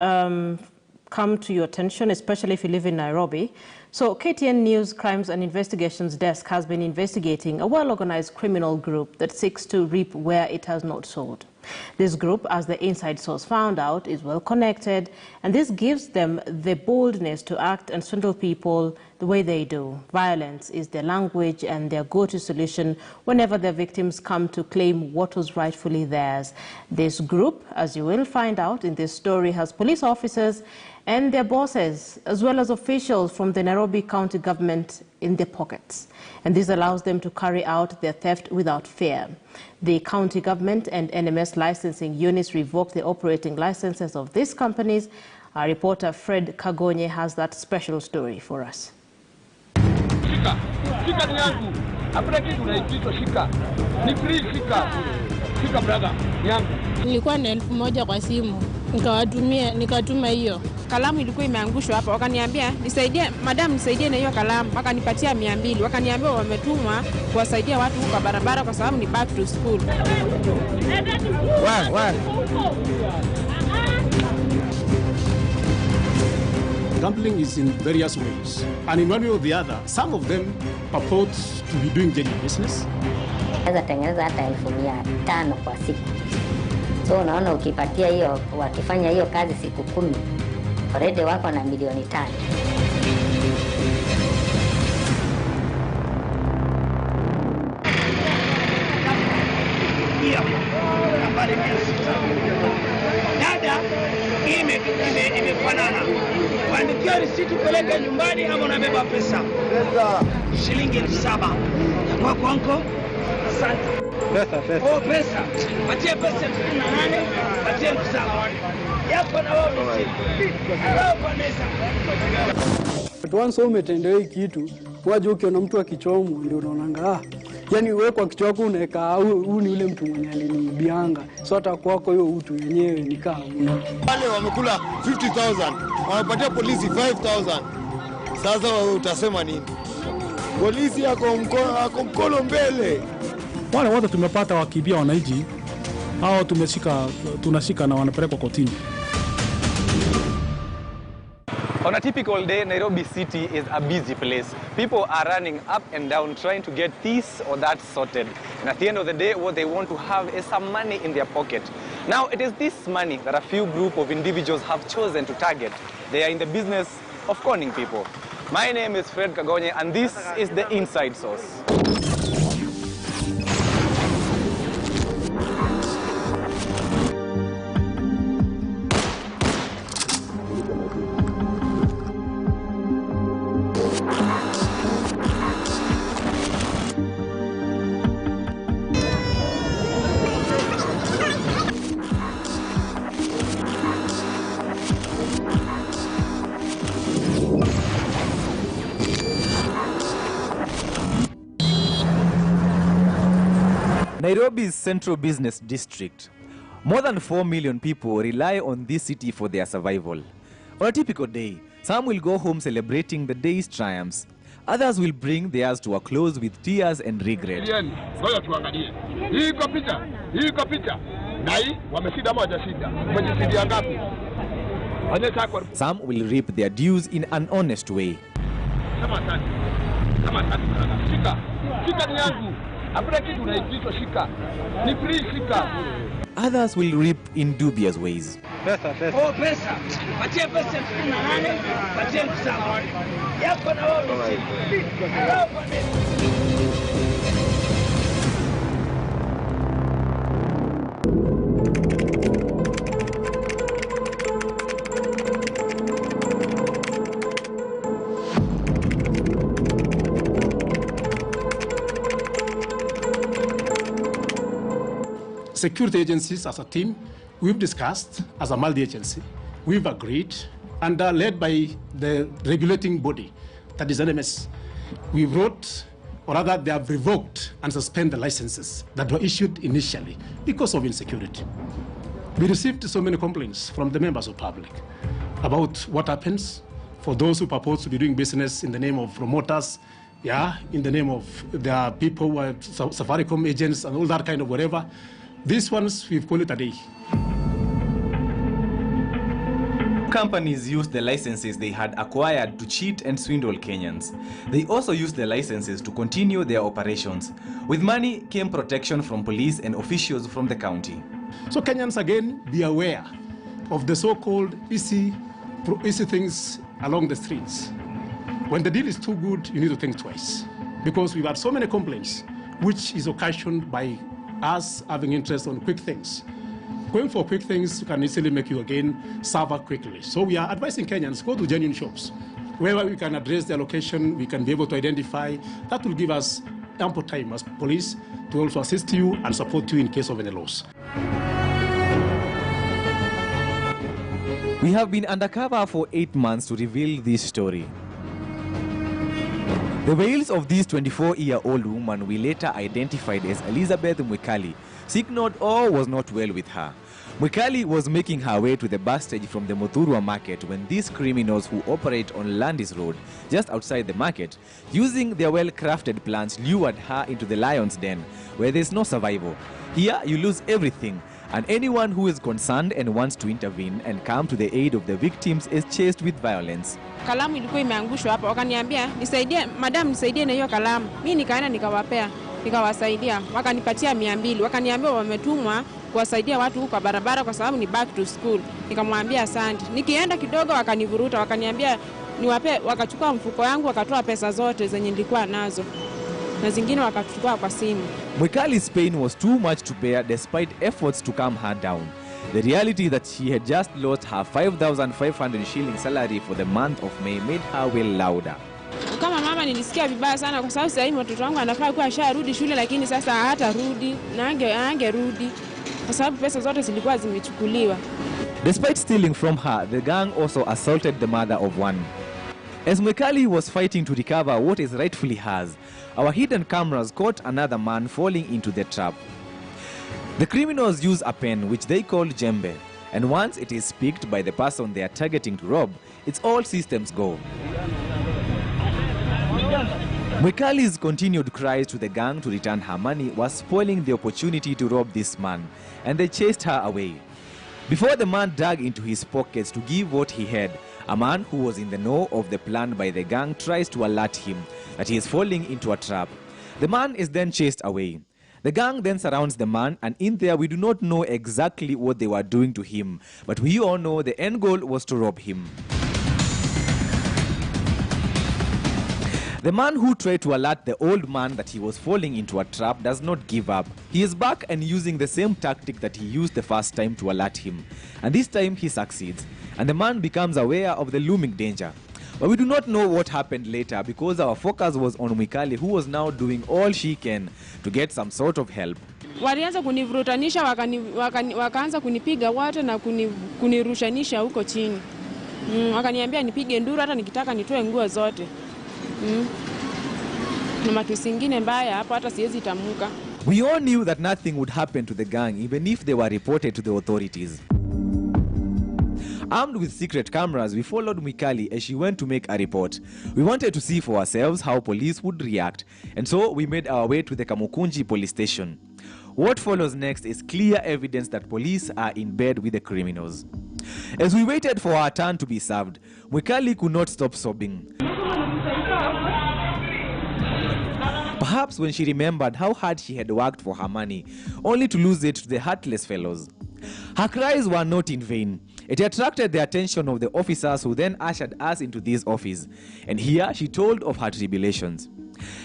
come to your attention, especially if you live in Nairobi. So KTN News Crimes and Investigations Desk has been investigating a well-organized criminal group that seeks to reap where it has not sowed. This group, as the inside source found out, is well connected, and this gives them the boldness to act and swindle people the way they do. Violence is their language and their go-to solution whenever their victims come to claim what was rightfully theirs. This group, as you will find out in this story, has police officers and their bosses, as well as officials from the Nairobi County government in their pockets. And this allows them to carry out their theft without fear. The county government and NMS licensing units revoked the operating licenses of these companies. Our reporter Fred Kagonye has that special story for us. Shika ni yangu. Hakuna kitu unaitwa shika. Ni free shika. Shika brother, yangu. Nilikuwa na 1000 kwa simu. Nikatuma hiyo. Kalamu ilikuwa imeangushwa hapa. Wakaniambia, "Nisaidie, madam nisaidie na hiyo kalamu." Wakanipatia 200. Wakaniambia wametumwa kuwasaidia watu kwa barabara kwa sababu ni back to school. Gambling is in various ways, and in one way or the other, some of them purport to be doing genuine business. Naweza tengeneza hata 1500 kwa siku. So unaona ukipatia hiyo, wakifanya hiyo kazi siku 10, already wako na milioni 5. Dada, imefanana. Waandikia risiti peleke nyumbani ama unabeba pesa? Shilingi 7,000. Kwa kwanko? Asante. Pesa. Oh, pesa. Patia pesa 8,000, patia 7,000. Yako na wao nisiti. Hapo pesa. Once umetendea kitu, waje ukiona mtu akichomo ndio unaonanga yani wewe kwa kichwa chako unaweka huyu ni yule mtu mwenye alinibianga. So hata kwako hiyo utu wenyewe ni kama wale wamekula 50,000, wanapatia polisi 5,000. Sasa wewe utasema nini? Polisi yako mkono mbele. Wale wote tumepata wakibia wananchi, hao tunashika na wanapelekwa kotini. On a typical day, Nairobi City is a busy place. People are running up and down trying to get this or that sorted. And at the end of the day, what they want to have is some money in their pocket. Now, it is this money that a few group of individuals have chosen to target. They are in the business of conning people. My name is Fred Kagonye, and this is the Inside Source. Nairobi's central business district. More than 4 million people rely on this city for their survival. On a typical day, some will go home celebrating the day's triumphs. Others will bring theirs to a close with tears and regret. Ngoja tuangalie. Hii kopita. Na hii wameshinda moja shida. Umejishindia ngapi? Some will reap their dues in an honest way. Kama tatu. Shika ni yangu. Hakuna kitu unaitwa shika. Ni free shika. Others will reap in dubious ways. Pesa. Oh, pesa. Patia pesa 8,000, patia 7,000. Yako na wao nisiti. Hapo Security agencies as a team, we've discussed as a multi-agency, we've agreed, and are led by the regulating body, that is NMS. We wrote, or rather they have revoked and suspended the licenses that were issued initially because of insecurity. We received so many complaints from the members of public about what happens for those who purport to be doing business in the name of promoters, in the name of their people who are Safaricom agents and all that kind of whatever. These ones, we've called it a day. Companies used the licenses they had acquired to cheat and swindle Kenyans. They also used the licenses to continue their operations. With money came protection from police and officials from the county. So Kenyans, again, be aware of the so-called easy things along the streets. When the deal is too good, you need to think twice. Because we've had so many complaints, which is occasioned by us having interest on quick things. Going for quick things can easily make you again suffer quickly. So we are advising Kenyans, go to genuine shops. Wherever we can address their location, we can be able to identify. That will give us ample time as police to also assist you and support you in case of any loss. We have been undercover for 8 months to reveal this story. The wails of this 24-year-old woman we later identified as Elizabeth Mwikali signaled all was not well with her. Mwikali was making her way to the bus stage from the Muthurwa market when these criminals who operate on Landis Road, just outside the market, using their well-crafted plans, lured her into the lion's den, where there is no survival. Here you lose everything, and anyone who is concerned and wants to intervene and come to the aid of the victims is chased with violence. Kalamu ilikuwa imeangushwa hapa, wakaniambia nisaidie, madam nisaidie na hiyo kalamu. Mimi nikaenda nikawapea, nikawasaidia, wakanipatia 200. Wakaniambia wametumwa kuwasaidia watu huko kwa barabara kwa sababu ni back to school. Nikamwambia asante. Nikienda kidogo wakanivuruta, wakaniambia niwape, wakachukua mfuko yangu, wakatoa pesa zote zenye nilikuwa nazo. Na zingine wakachukua kwa simu. Mwikali's pain was too much to bear despite efforts to calm her down. The reality that she had just lost her 5,500 shilling salary for the month of May made her well louder. Kama mama nilisikia vibaya sana kwa sababu sasa hivi mtoto wangu anafaa kuwa asharudi shule, lakini sasa hatarudi na angerudi kwa sababu pesa zote zilikuwa zimechukuliwa. Despite stealing from her, the gang also assaulted the mother of one. As Mwikali was fighting to recover what is rightfully hers, our hidden cameras caught another man falling into the trap. The criminals use a pen which they call jembe, and once it is picked by the person they are targeting to rob, it's all systems go. Mwikali's continued cries to the gang to return her money was spoiling the opportunity to rob this man, and they chased her away. Before the man dug into his pockets to give what he had, a man who was in the know of the plan by the gang tries to alert him that he is falling into a trap. The man is then chased away. The gang then surrounds the man, and in there we do not know exactly what they were doing to him, but we all know the end goal was to rob him. The man who tried to alert the old man that he was falling into a trap does not give up. He is back and using the same tactic that he used the first time to alert him. And this time he succeeds, and the man becomes aware of the looming danger. But we do not know what happened later because our focus was on Mwikali, who was now doing all she can to get some sort of help. Walianza kunivurutanisha, wakaanza kunipiga wote na kunirushanisha huko chini. Wakaniambia nipige nduru hata nikitaka nitoe nguo zote. Na matusi mengine mbaya hapo hata siwezi tamuka. We all knew that nothing would happen to the gang even if they were reported to the authorities. Armed with secret cameras, we followed Mwikali as she went to make a report. We wanted to see for ourselves how police would react, and so we made our way to the Kamukunji police station. What follows next is clear evidence that police are in bed with the criminals. As we waited for our turn to be served, Mwikali could not stop sobbing. Perhaps when she remembered how hard she had worked for her money, only to lose it to the heartless fellows. Her cries were not in vain. It attracted the attention of the officers who then ushered us into this office. And here she told of her tribulations.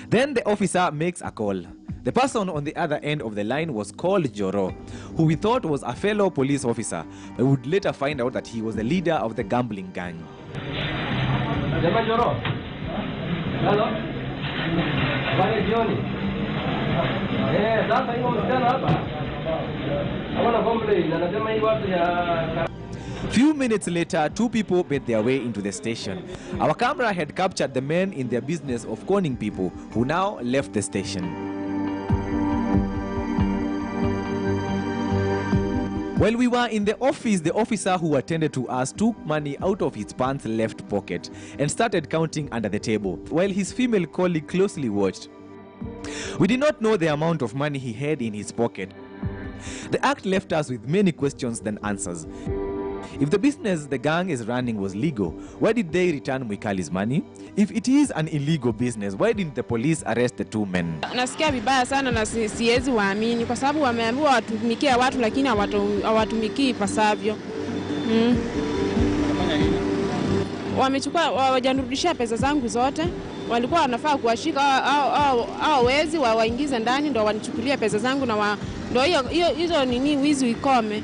Then the officer makes a call. The person on the other end of the line was called Joro, who we thought was a fellow police officer, but would later find out that he was the leader of the gambling gang. Joro. Hello? Few minutes later, two people made their way into the station. Our camera had captured the men in their business of conning people, who now left the station. While we were in the office, the officer who attended to us took money out of his pants left pocket and started counting under the table, while his female colleague closely watched. We did not know the amount of money he had in his pocket. The act left us with many questions than answers. If the business the gang is running was legal, why did they return Mwikali's money? If it is an illegal business, why didn't the police arrest the two men? Nasikia vibaya sana na siwezi waamini kwa sababu wameambiwa watumikie watu lakini hawatumikii ipasavyo. Wamechukua wajanirudishia pesa zangu zote. Walikuwa wanafaa kuwashika au wezi waingize ndani ndio wanichukulie pesa zangu na ndio hizo nini wizi ikome.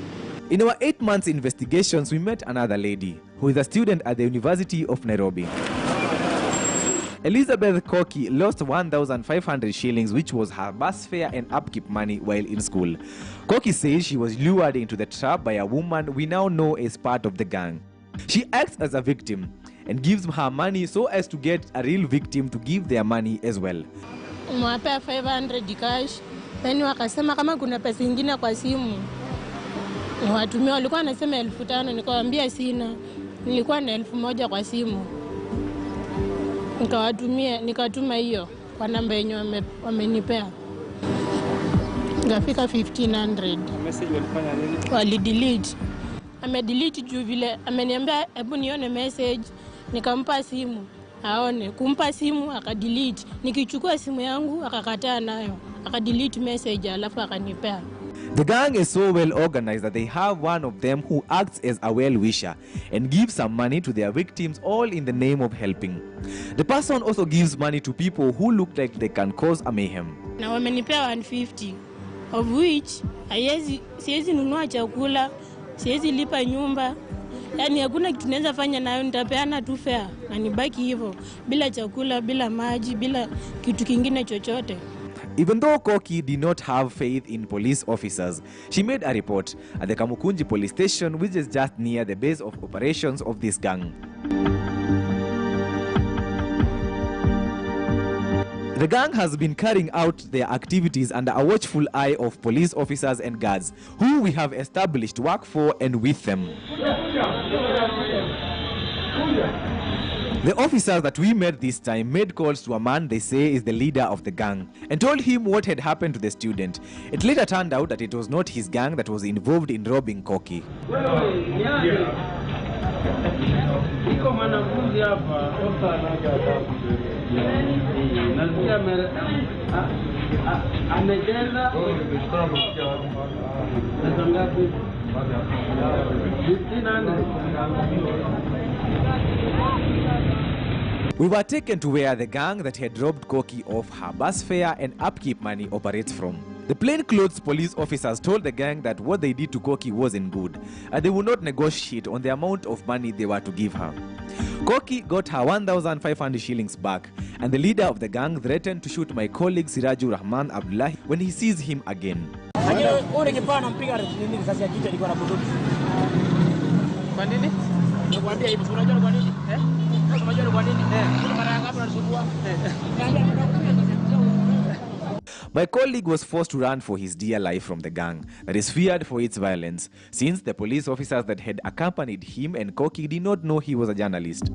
In our 8 months investigations, we met another lady who is a student at the University of Nairobi. Elizabeth Koki lost 1,500 shillings, which was her bus fare and upkeep money while in school. Koki says she was lured into the trap by a woman we now know is part of the gang. She acts as a victim and gives her money so as to get a real victim to give their money as well. Mwapea 500 cash, then wakasema kama kuna pesa nyingine kwa simu. Watumia walikuwa wanasema 5,000, nikamwambia sina. Nilikuwa na 1,000 kwa simu. Nikatuma hiyo kwa namba yenye wamenipea. Ngafika 1,500. Message walifanya nini? Walidelete. Amedelete juu vile ameniambia hebu nione message, nikampa simu. Aone, kumpa simu akadelete. Nikichukua simu yangu akakataa nayo. Akadelete message alafu akanipea. The gang is so well organized that they have one of them who acts as a well-wisher and gives some money to their victims, all in the name of helping. The person also gives money to people who look like they can cause a mayhem. Na wamenipea 150, of which siwezi nunua chakula, siwezi lipa nyumba. Yani hakuna kitu naweza fanya nayo, nitapeana tu fare na nibaki hivyo bila chakula, bila maji, bila kitu kingine chochote. Even though Koki did not have faith in police officers, she made a report at the Kamukunji police station, which is just near the base of operations of this gang. The gang has been carrying out their activities under a watchful eye of police officers and guards, who we have established work for and with them. The officers that we met this time made calls to a man they say is the leader of the gang and told him what had happened to the student. It later turned out that it was not his gang that was involved in robbing Koki. We were taken to where the gang that had robbed Koki of her bus fare and upkeep money operates from. The plainclothes police officers told the gang that what they did to Koki wasn't good, and they would not negotiate on the amount of money they were to give her. Koki got her 1,500 shillings back, and the leader of the gang threatened to shoot my colleague Siraju Rahman Abdullahi when he sees him again. My colleague was forced to run for his dear life from the gang that is feared for its violence, since the police officers that had accompanied him and Koki did not know he was a journalist.